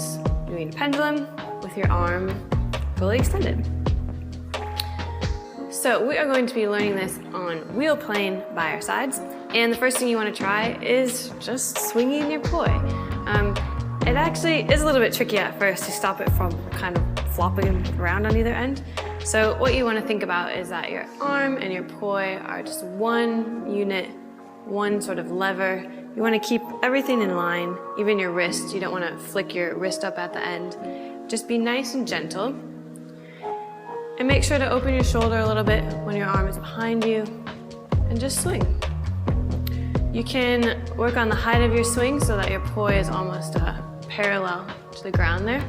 as doing a pendulum with your arm fully extended. So we are going to be learning this on wheel plane by our sides. And the first thing you want to try is just swinging your poi. It actually is a little bit tricky at first to stop it from kind of flopping around on either end. So what you want to think about is that your arm and your poi are just one unit, one sort of lever. You want to keep everything in line, even your wrist. You don't want to flick your wrist up at the end. Just be nice and gentle. And make sure to open your shoulder a little bit when your arm is behind you, and just swing. You can work on the height of your swing so that your poi is almost parallel to the ground there.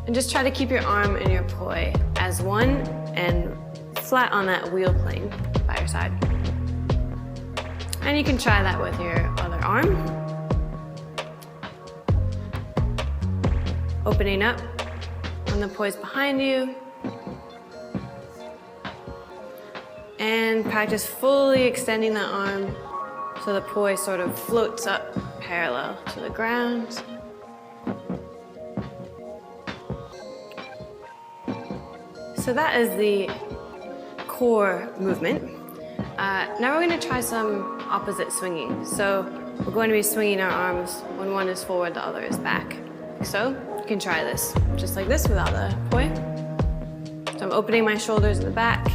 And just try to keep your arm and your poi as one and flat on that wheel plane by your side. And you can try that with your other arm. Opening up when the poi's behind you. And practice fully extending that arm so the poi sort of floats up parallel to the ground. So that is the core movement. Now we're going to try some opposite swinging. So we're going to be swinging our arms when one is forward, the other is back. So you can try this just like this without the poi. So I'm opening my shoulders in the back.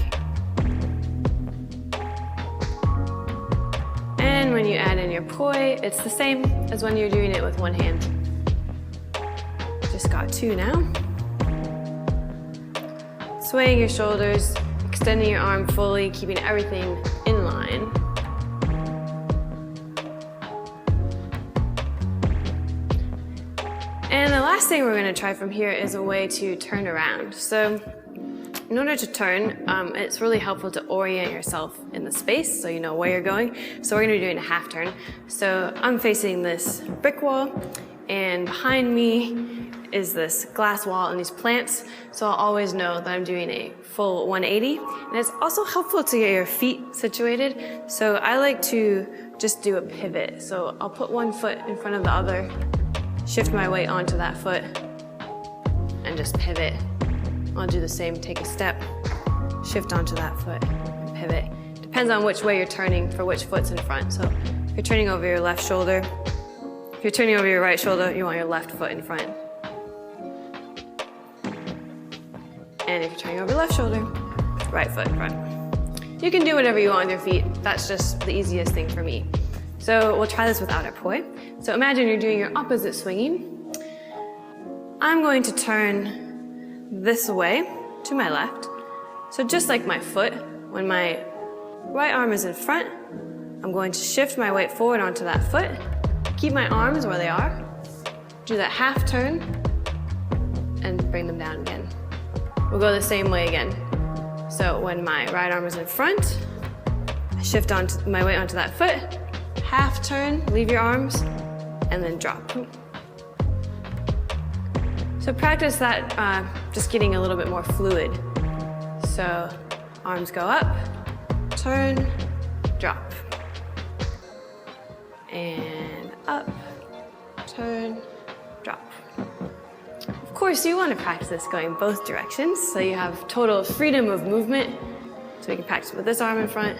And when you add in your poi, it's the same as when you're doing it with one hand. Just got two now. Swaying your shoulders, extending your arm fully, keeping everything in line. And the last thing we're going to try from here is a way to turn around. So in order to turn, it's really helpful to orient yourself in the space so you know where you're going. So we're going to be doing a half turn. So I'm facing this brick wall, and behind me is this glass wall and these plants. So I'll always know that I'm doing a full 180. And it's also helpful to get your feet situated. So I like to just do a pivot. So I'll put one foot in front of the other, shift my weight onto that foot, and just pivot. I'll do the same, take a step, shift onto that foot, and pivot. Depends on which way you're turning for which foot's in front. So if you're turning over your left shoulder, if you're turning over your right shoulder, you want your left foot in front. And if you're turning over your left shoulder, right foot in front. You can do whatever you want with your feet. That's just the easiest thing for me. So we'll try this without our poi. So imagine you're doing your opposite swinging. I'm going to turn this way to my left. So just like my foot, when my right arm is in front, I'm going to shift my weight forward onto that foot, keep my arms where they are, do that half turn, and bring them down again. We'll go the same way again. So when my right arm is in front, I shift my weight onto that foot, half turn, leave your arms, and then drop. So practice that, just getting a little bit more fluid. So arms go up, turn, drop. And up, turn, drop. Of course, you want to practice this going both directions, so you have total freedom of movement. So we can practice with this arm in front.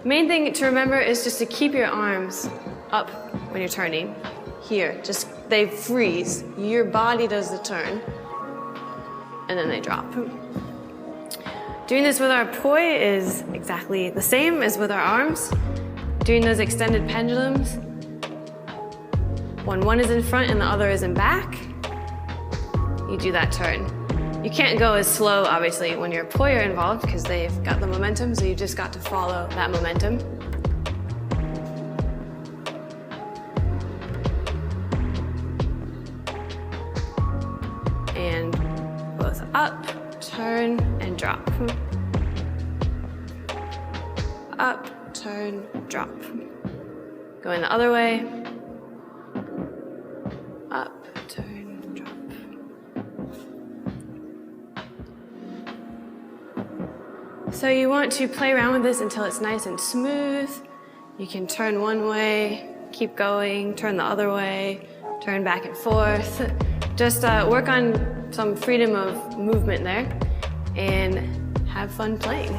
Main thing to remember is just to keep your arms up when you're turning. Here, just they freeze. Your body does the turn, and then they drop. Doing this with our poi is exactly the same as with our arms. Doing those extended pendulums. When one is in front and the other is in back, you do that turn. You can't go as slow, obviously, when your poi are involved because they've got the momentum, so you've just got to follow that momentum. And both up, turn, and drop. Up, turn, drop. Going the other way. Up, turn, drop. So you want to play around with this until it's nice and smooth. You can turn one way, keep going, turn the other way, turn back and forth. Just work on some freedom of movement there and have fun playing.